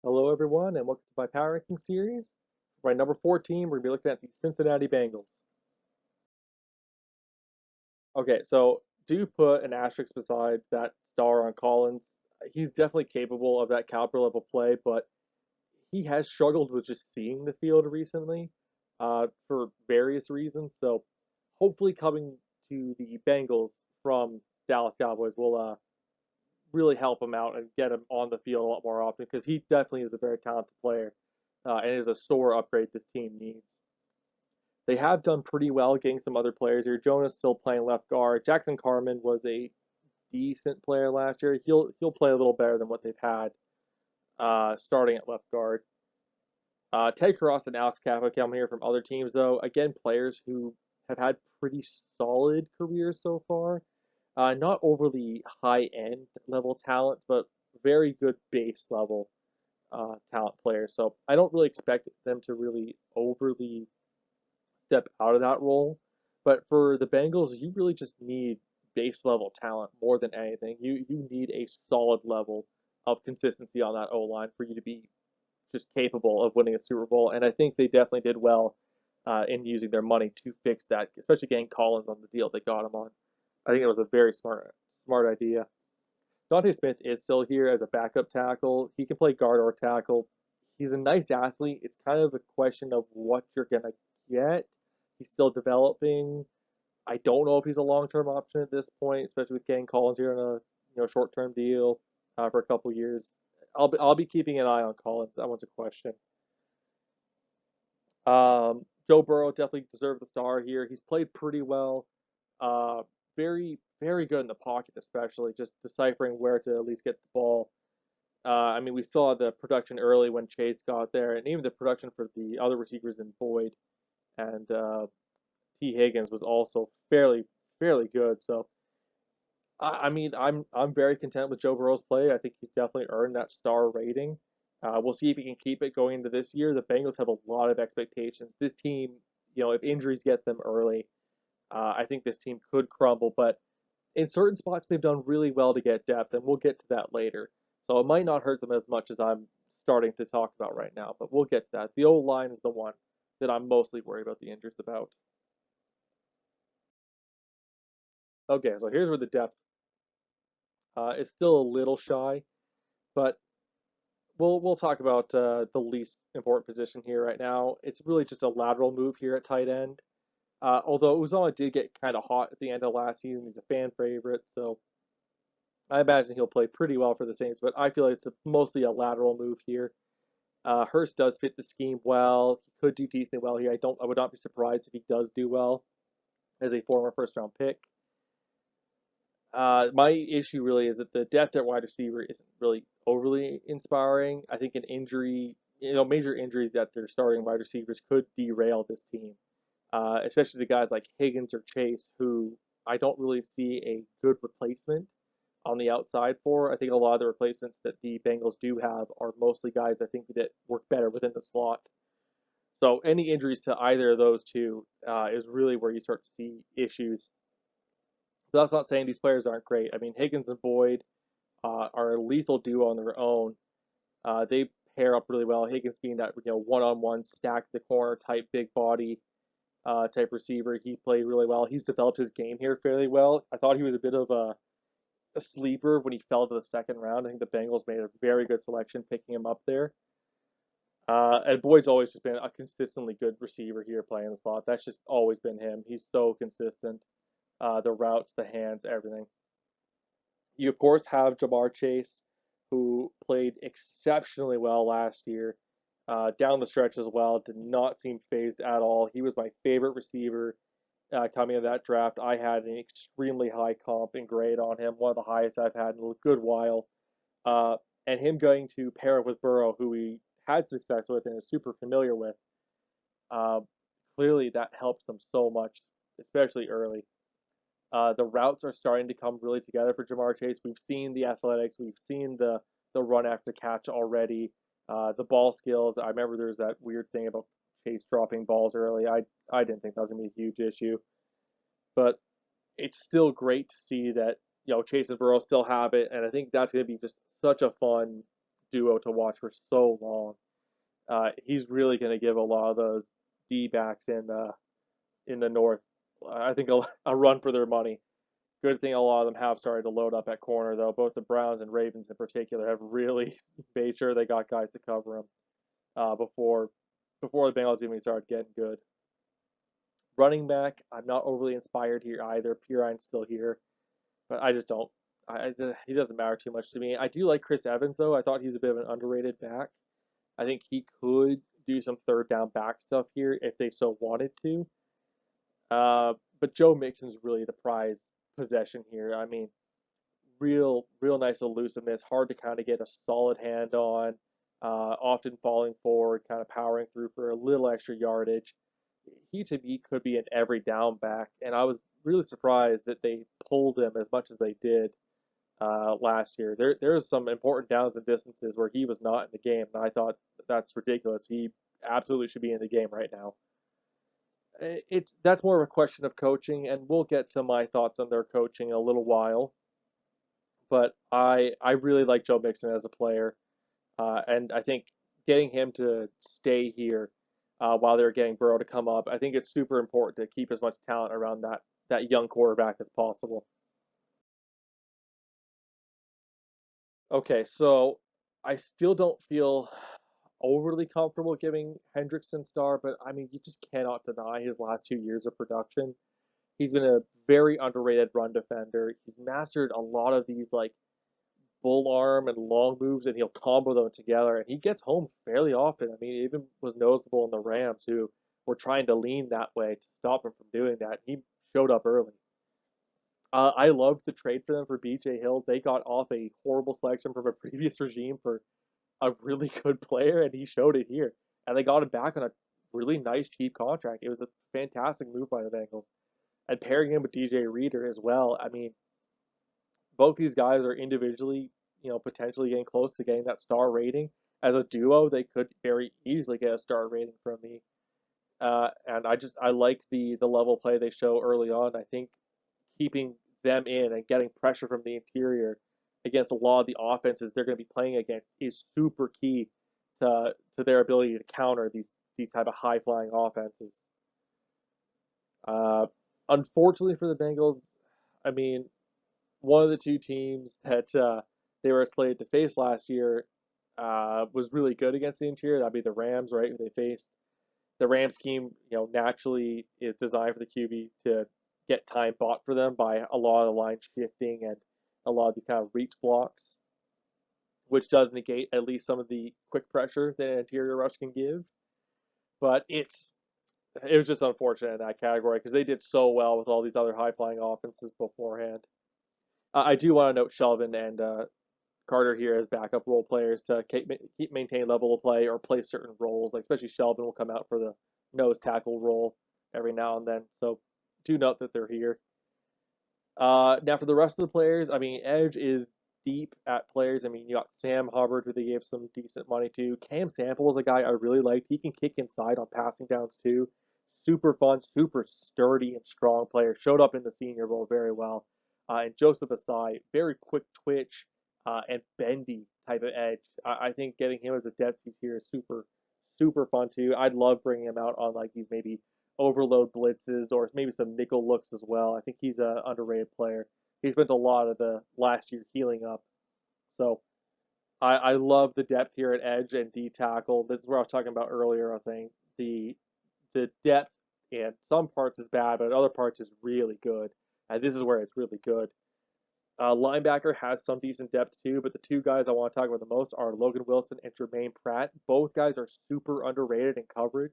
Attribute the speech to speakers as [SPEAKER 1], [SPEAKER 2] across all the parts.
[SPEAKER 1] Hello, everyone, and welcome to my power ranking series. For my number 14, we're going to be looking at the Cincinnati Bengals. Okay, so do put an asterisk beside that star on Collins. He's definitely capable of that caliber level play, but he has struggled with just seeing the field recently for various reasons. So hopefully, coming to the Bengals from Dallas Cowboys will really help him out and get him on the field a lot more often because he definitely is a very talented player and is a sore upgrade this team needs. They have done pretty well getting some other players here. Jonas still playing left guard. Jackson Carman was a decent player last year. He'll play a little better than what they've had starting at left guard. Ted Cross and Alex Kappa come here from other teams, though. Again, players who have had pretty solid careers so far. Not overly high end level talent, but very good base level talent players. So I don't really expect them to really overly step out of that role. But for the Bengals, you really just need base level talent more than anything. You need a solid level of consistency on that O line for you to be just capable of winning a Super Bowl. And I think they definitely did well in using their money to fix that, especially getting Collins on the deal they got him on. I think it was a very smart idea. Dante Smith is still here as a backup tackle. He can play guard or tackle. He's a nice athlete. It's kind of a question of what you're gonna get. He's still developing. I don't know if he's a long-term option at this point, especially with getting Collins here on a short-term deal for a couple years. I'll be keeping an eye on Collins. That one's a question. Joe Burrow definitely deserved the star here. He's played pretty well. Uh, very good in the pocket, especially just deciphering where to at least get the ball. I mean, we saw the production early when Chase got there, and even the production for the other receivers in Boyd and T. Higgins was also fairly good. So I mean, I'm very content with Joe Burrow's play. I think he's definitely earned that star rating. We'll see if he can keep it going into this year. The Bengals have a lot of expectations. This team, if injuries get them early, I think this team could crumble. But in certain spots, they've done really well to get depth, and we'll get to that later. So it might not hurt them as much as I'm starting to talk about right now, but we'll get to that. The O line is the one that I'm mostly worried about the injuries about. Okay, so here's where the depth is still a little shy, but we'll talk about the least important position here right now. It's really just a lateral move here at tight end. Although Uzomah did get kind of hot at the end of last season, he's a fan favorite, so I imagine he'll play pretty well for the Saints. But I feel like it's mostly a lateral move here. Hurst does fit the scheme well. He could do decently well here. I would not be surprised if he does do well as a former first round pick. My issue really is that the depth at wide receiver isn't really overly inspiring. I think an injury, major injuries that their starting wide receivers could derail this team, especially the guys like Higgins or Chase, who I don't really see a good replacement on the outside for. I think a lot of the replacements that the Bengals do have are mostly guys I think that work better within the slot. So any injuries to either of those two is really where you start to see issues. But that's not saying these players aren't great. I mean, Higgins and Boyd are a lethal duo on their own. They pair up really well. Higgins being that one-on-one stack the corner type big body type receiver. He played really well. He's developed his game here fairly well. I thought he was a bit of a sleeper when he fell to the second round. I think the Bengals made a very good selection picking him up there. And Boyd's always just been a consistently good receiver here playing the slot. That's just always been him. He's so consistent. The routes, the hands, everything. You, of course, have Ja'Marr Chase, who played exceptionally well last year. Down the stretch as well, did not seem phased at all. He was my favorite receiver coming in that draft. I had an extremely high comp and grade on him, one of the highest I've had in a good while. And him going to pair up with Burrow, who he had success with and is super familiar with, uh, clearly that helps them so much, especially early. The routes are starting to come really together for Ja'Marr Chase. We've seen the athletics, we've seen the run after catch already, the ball skills. I remember there's that weird thing about Chase dropping balls early. I didn't think that was gonna be a huge issue, but it's still great to see that Chase and Burrow still have it, and I think that's gonna be just such a fun duo to watch for so long. He's really going to give a lot of those D backs in the North, I think, a run for their money. Good thing a lot of them have started to load up at corner, though. Both the Browns and Ravens in particular have really made sure they got guys to cover them before the Bengals even started getting good. Running back, I'm not overly inspired here either. Purine's still here, but I just don't. He doesn't matter too much to me. I do like Chris Evans though. I thought he's a bit of an underrated back. I think he could do some third down back stuff here if they so wanted to. But Joe Mixon's really the prize possession here. I mean, real nice elusiveness, hard to kind of get a solid hand on, often falling forward, kind of powering through for a little extra yardage. He to me could be an every down back, and I was really surprised that they pulled him as much as they did last year. There's some important downs and distances where he was not in the game, and I thought that's ridiculous. He absolutely should be in the game right now. That's more of a question of coaching, and we'll get to my thoughts on their coaching in a little while. But I really like Joe Mixon as a player, and I think getting him to stay here while they're getting Burrow to come up, I think it's super important to keep as much talent around that young quarterback as possible. Okay, so I still don't feel overly comfortable giving Hendrickson star, but I mean you just cannot deny his last 2 years of production. He's been a very underrated run defender. He's mastered a lot of these like bull arm and long moves, and he'll combo them together. And he gets home fairly often. I mean, it even was noticeable in the Rams, who were trying to lean that way to stop him from doing that. He showed up early. I loved the trade for them for BJ Hill. They got off a horrible selection from a previous regime for a really good player, and he showed it here. And they got him back on a really nice, cheap contract. It was a fantastic move by the Bengals. And pairing him with DJ Reader as well. I mean, both these guys are individually, potentially getting close to getting that star rating. As a duo, they could very easily get a star rating from me. And I like the level of play they show early on. I think keeping them in and getting pressure from the interior against a lot of the offenses they're going to be playing against is super key to their ability to counter these type of high flying offenses. Uh, Unfortunately for the Bengals, I mean, one of the two teams that they were slated to face last year was really good against the interior. That'd be the Rams, right? Who they faced. The Rams scheme, naturally is designed for the QB to get time bought for them by a lot of the line shifting and a lot of these kind of reach blocks, which does negate at least some of the quick pressure that an interior rush can give. But it was just unfortunate in that category because they did so well with all these other high flying offenses beforehand. I do want to note Shelvin and Carter here as backup role players to keep maintain level of play or play certain roles. Like especially Shelvin will come out for the nose tackle role every now and then. So do note that they're here. Now for the rest of the players, I mean Edge is deep at players. I mean you got Sam Hubbard who they gave some decent money to. Cam Sample is a guy I really liked. He can kick inside on passing downs too. Super fun, super sturdy and strong player. Showed up in the Senior Bowl very well. And Joseph Asai, very quick twitch and bendy type of edge. I think getting him as a depth piece here is super fun too. I'd love bringing him out on like these maybe overload blitzes or maybe some nickel looks as well. I think he's an underrated player. He spent a lot of the last year healing up. So I love the depth here at edge and D tackle. This is where I was talking about earlier. I was saying the depth in some parts is bad, but in other parts is really good. And this is where it's really good. Linebacker has some decent depth too, but the two guys I want to talk about the most are Logan Wilson and Jermaine Pratt. Both guys are super underrated in coverage.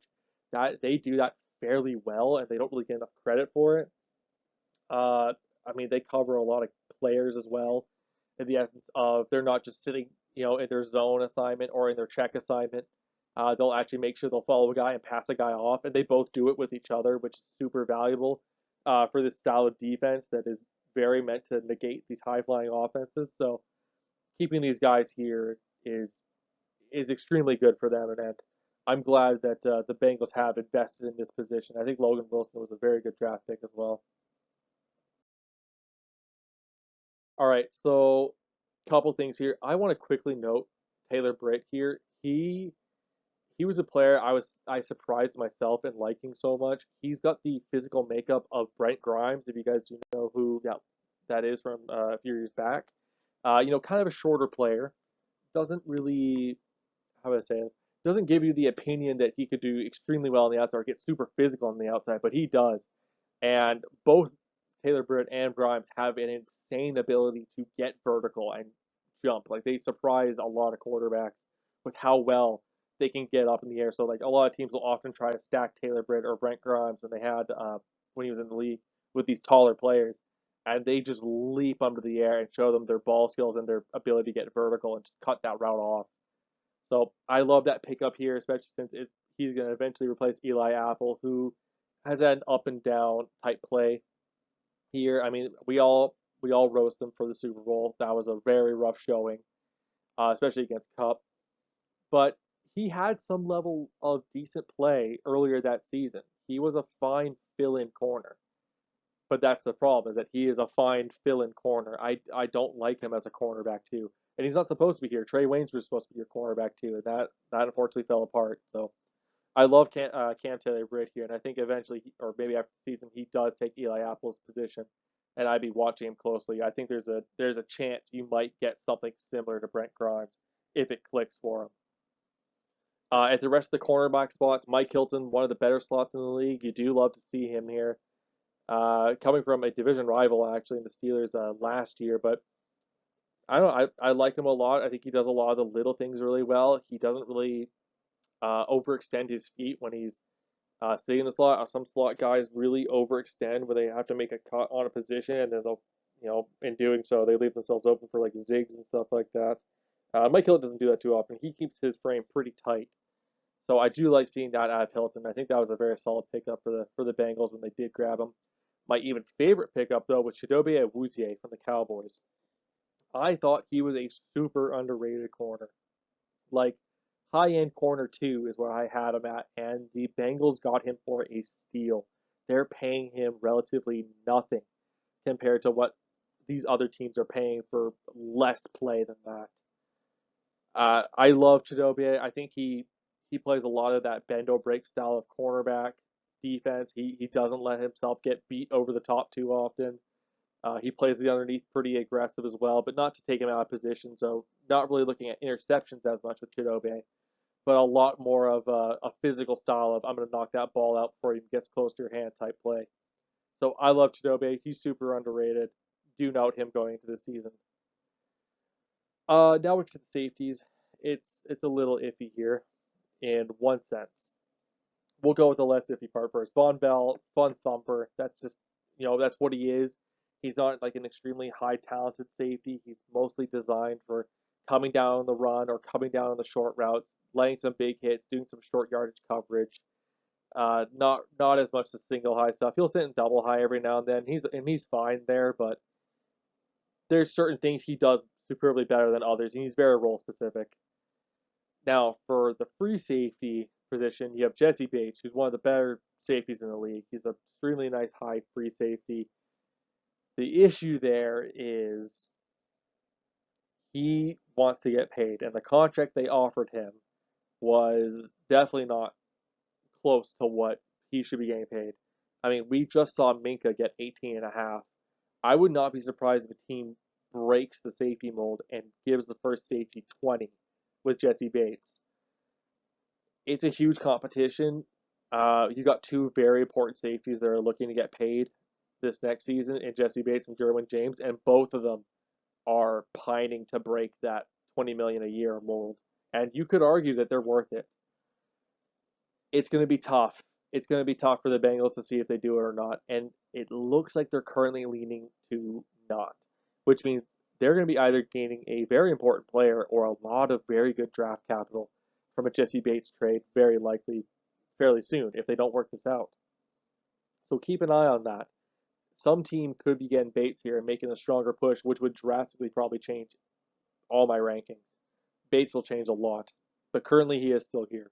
[SPEAKER 1] That they do that fairly well, and they don't really get enough credit for it. I mean, they cover a lot of players as well. In the essence of they're not just sitting, in their zone assignment or in their check assignment. They'll actually make sure they'll follow a guy and pass a guy off, and they both do it with each other, which is super valuable for this style of defense that is very meant to negate these high flying offenses. So keeping these guys here is extremely good for them, and I'm glad that the Bengals have invested in this position. I think Logan Wilson was a very good draft pick as well. All right, so couple things here. I want to quickly note Taylor Britt here. He was a player I surprised myself in liking so much. He's got the physical makeup of Brent Grimes, if you guys do know who that is from a few years back. Kind of a shorter player. Doesn't really, how do I say it? Doesn't give you the opinion that he could do extremely well on the outside or get super physical on the outside, but he does. And both Taylor Britt and Grimes have an insane ability to get vertical and jump. Like they surprise a lot of quarterbacks with how well they can get up in the air. So like a lot of teams will often try to stack Taylor Britt or Brent Grimes when they had when he was in the league with these taller players, and they just leap under the air and show them their ball skills and their ability to get vertical and just cut that route off. So I love that pickup here, especially since he's going to eventually replace Eli Apple, who has had an up and down type play here. I mean, we all roast him for the Super Bowl. That was a very rough showing, especially against Cup. But he had some level of decent play earlier that season. He was a fine fill-in corner. But that's the problem, is that he is a fine fill-in corner. I don't like him as a cornerback too. And he's not supposed to be here. Trey Waynes was supposed to be your cornerback too, and that unfortunately fell apart. So I love Cam Taylor-Britt here, and I think eventually, or maybe after the season, he does take Eli Apple's position, and I'd be watching him closely. I think there's a chance you might get something similar to Brent Grimes if it clicks for him. At the rest of the cornerback spots, Mike Hilton, one of the better slots in the league. You do love to see him here. Coming from a division rival actually in the Steelers last year, but I don't know, I like him a lot. I think he does a lot of the little things really well. He doesn't really overextend his feet when he's sitting in the slot. Some slot guys really overextend where they have to make a cut on a position, and then they'll, in doing so, they leave themselves open for like zigs and stuff like that. Mike Hilton doesn't do that too often. He keeps his frame pretty tight. So I do like seeing that out of Hilton. I think that was a very solid pickup for the Bengals when they did grab him. My even favorite pickup though was Chidobe Awuzie from the Cowboys. I thought he was a super underrated corner. Like high-end corner two is where I had him at, and the Bengals got him for a steal. They're paying him relatively nothing compared to what these other teams are paying for less play than that. I love Chidobe. I think he plays a lot of that bend or break style of cornerback defense. He doesn't let himself get beat over the top too often. He plays the underneath pretty aggressive as well, but not to take him out of position. So not really looking at interceptions as much with Chidobe, but a lot more of a physical style of I'm going to knock that ball out before he gets close to your hand type play. So I love Chidobe. He's super underrated. Do note him going into the season. Now we get to the safeties. It's a little iffy here in one sense. We'll go with the less iffy part first. Vonn Bell, fun thumper. That's just, that's what he is. He's not like an extremely high talented safety. He's mostly designed for coming down on the run or coming down on the short routes, laying some big hits, doing some short yardage coverage. Not as much the single high stuff. He'll sit in double high every now and then. He's fine there, but there's certain things he does superbly better than others, and he's very role specific. Now, for the free safety position, you have Jesse Bates, who's one of the better safeties in the league. He's an extremely nice high free safety. The issue there is he wants to get paid, and the contract they offered him was definitely not close to what he should be getting paid. I mean, we just saw Minkah get 18 and a half. I would not be surprised if a team breaks the safety mold and gives the first safety 20 with Jesse Bates. It's a huge competition. You got two very important safeties that are looking to get paid this next season in Jesse Bates and Derwin James, and both of them are pining to break that 20 million a year mold. And you could argue that they're worth it. It's going to be tough. It's going to be tough for the Bengals to see if they do it or not. And it looks like they're currently leaning to not, which means they're going to be either gaining a very important player or a lot of very good draft capital from a Jesse Bates trade, very likely fairly soon if they don't work this out. So keep an eye on that. Some team could be getting Bates here and making a stronger push, which would drastically probably change all my rankings. Bates will change a lot, but currently he is still here.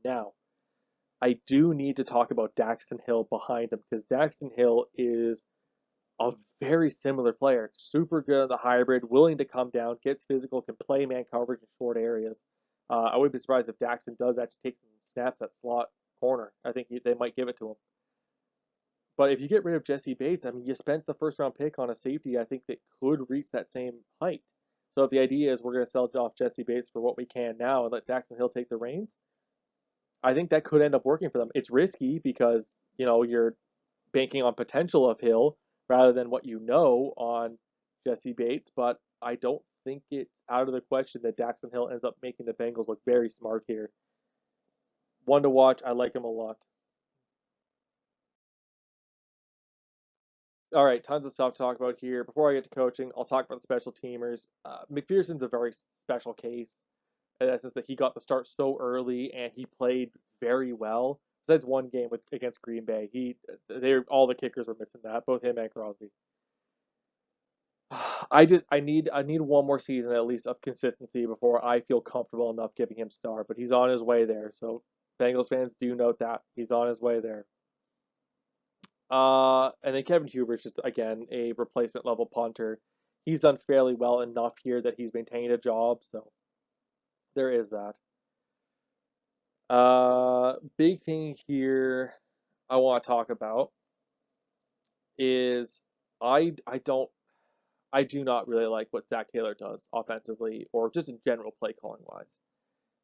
[SPEAKER 1] Now, I do need to talk about Daxton Hill behind him because Daxton Hill is a very similar player. Super good on the hybrid, willing to come down, gets physical, can play man coverage in short areas. I wouldn't be surprised if Daxon does actually take some snaps at slot corner. I think they might give it to him. But if you get rid of Jesse Bates, I mean, you spent the first round pick on a safety I think that could reach that same height. So if the idea is we're going to sell off Jesse Bates for what we can now and let Daxon Hill take the reins, I think that could end up working for them. It's risky because, you're banking on potential of Hill rather than what you know on Jesse Bates, but I don't think it's out of the question that Daxon Hill ends up making the Bengals look very smart here. One to watch. I like him a lot. All right, tons of stuff to talk about here. Before I get to coaching, I'll talk about the special teamers. McPherson's a very special case. In the sense that he got the start so early and he played very well. Besides one game against Green Bay, all the kickers were missing that, both him and Crosby. I need one more season at least of consistency before I feel comfortable enough giving him star. But he's on his way there, so Bengals fans do note that he's on his way there. And then Kevin Hubert's just again a replacement level punter. He's done fairly well enough here that he's maintained a job, so there is that. Big thing here I want to talk about is I don't I do not really like what Zach Taylor does offensively or just in general play calling wise.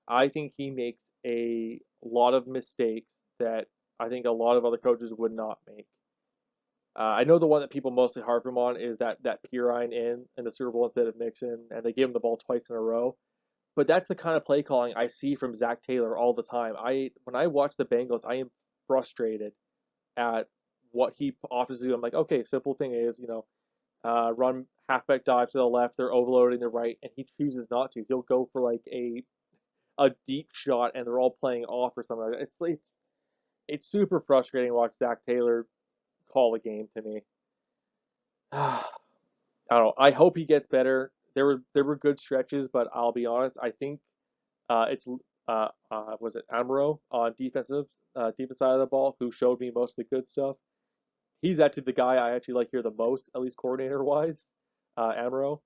[SPEAKER 1] I think he makes a lot of mistakes that I think a lot of other coaches would not make. I know the one that people mostly harp him on is that Pirine in the Super Bowl instead of Mixon, and they gave him the ball twice in a row. But that's the kind of play calling I see from Zach Taylor all the time. When I watch the Bengals, I am frustrated at what he offers to do. I'm like, okay, simple thing is, run halfback dive to the left, they're overloading the right, and he chooses not to. He'll go for like a deep shot, and they're all playing off or something like that. It's super frustrating to watch Zach Taylor call a game to me. I don't know. I hope he gets better. There were good stretches, but I'll be honest. I think it's was it Amaro on defense side of the ball who showed me most of the good stuff. He's actually the guy I actually like here the most, at least coordinator wise. Amaro.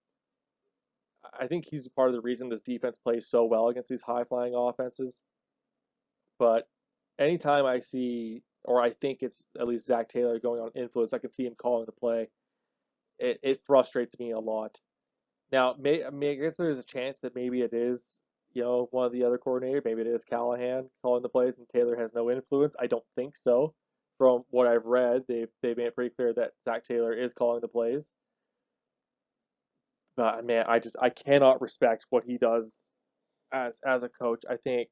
[SPEAKER 1] I think he's part of the reason this defense plays so well against these high flying offenses. But anytime I see, or I think it's at least Zach Taylor going on influence, I can see him calling the play. It frustrates me a lot. Now, I guess there's a chance that maybe it is, one of the other coordinators. Maybe it is Callahan calling the plays, and Taylor has no influence. I don't think so. From what I've read, they've made it pretty clear that Zach Taylor is calling the plays. But man, I cannot respect what he does as a coach. I think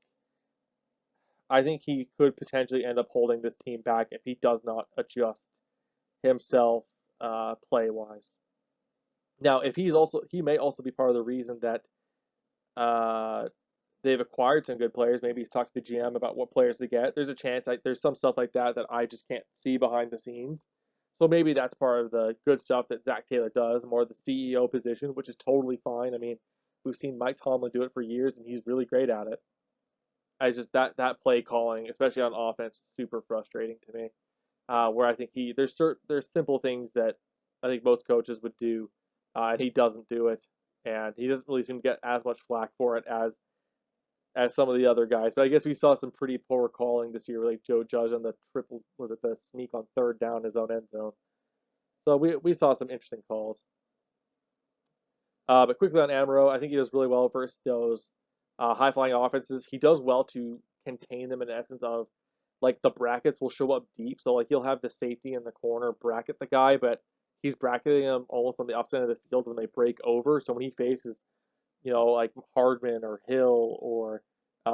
[SPEAKER 1] he could potentially end up holding this team back if he does not adjust himself play wise. Now, if he may also be part of the reason that uh, they've acquired some good players. Maybe he's talked to the GM about what players to get. There's a chance there's some stuff like that that I just can't see behind the scenes. So maybe that's part of the good stuff that Zach Taylor does, more of the CEO position, which is totally fine. I mean, we've seen Mike Tomlin do it for years, and he's really great at it. I just that play calling, especially on offense, super frustrating to me. Where I think there's simple things that I think most coaches would do, and he doesn't do it, and he doesn't really seem to get as much flack for it as some of the other guys. But I guess we saw some pretty poor calling this year, like Joe Judge on the triple, was it the sneak on third down his own end zone. So we saw some interesting calls. But quickly on Amaro, I think he does really well versus those high flying offenses. He does well to contain them in essence of like the brackets will show up deep. So like he'll have the safety in the corner bracket the guy, but he's bracketing them almost on the upside of the field when they break over. So when he faces, like Hardman or Hill or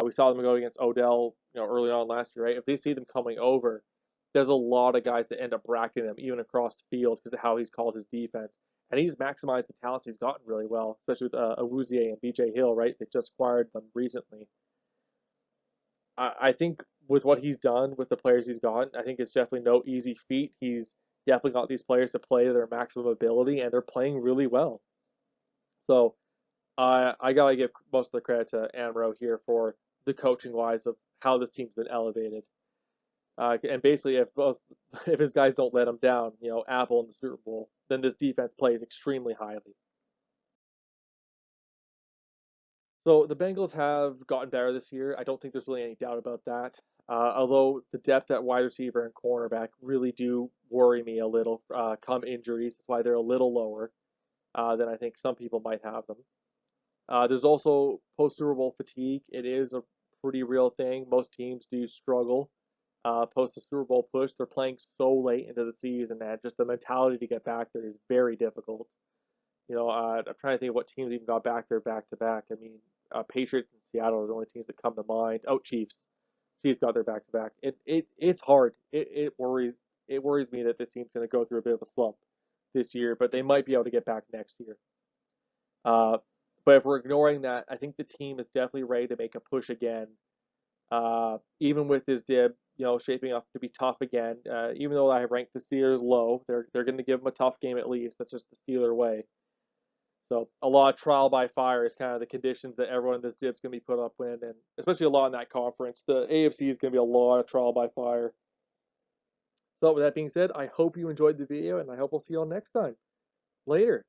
[SPEAKER 1] we saw them go against Odell, early on last year, right? If they see them coming over, there's a lot of guys that end up bracketing them even across the field because of how he's called his defense. And he's maximized the talents he's gotten really well, especially with Awuzie and BJ Hill, right? They just acquired them recently. I think with what he's done with the players he's gotten, I think it's definitely no easy feat. He's definitely got these players to play to their maximum ability, and they're playing really well. So I gotta give most of the credit to Amaro here for the coaching wise of how this team's been elevated. And basically, if his guys don't let him down, Apple in the Super Bowl, then this defense plays extremely highly. So the Bengals have gotten better this year. I don't think there's really any doubt about that. Although the depth at wide receiver and cornerback really do worry me a little come injuries. That's why they're a little lower than I think some people might have them. There's also post Super Bowl fatigue. It is a pretty real thing. Most teams do struggle post the Super Bowl push. They're playing so late into the season that just the mentality to get back there is very difficult. I'm trying to think of what teams even got back there back to back. I mean, Patriots and Seattle are the only teams that come to mind. Oh, Chiefs. Chiefs got their back to back. It's hard. It worries me that this team's going to go through a bit of a slump this year, but they might be able to get back next year. Uh, but if we're ignoring that, I think the team is definitely ready to make a push again. Even with this dip, shaping up to be tough again. Even though I ranked the Steelers low, they're going to give them a tough game at least. That's just the Steeler way. So a lot of trial by fire is kind of the conditions that everyone in this dip's going to be put up in, and especially a lot in that conference. The AFC is going to be a lot of trial by fire. So with that being said, I hope you enjoyed the video, and I hope we'll see you all next time. Later.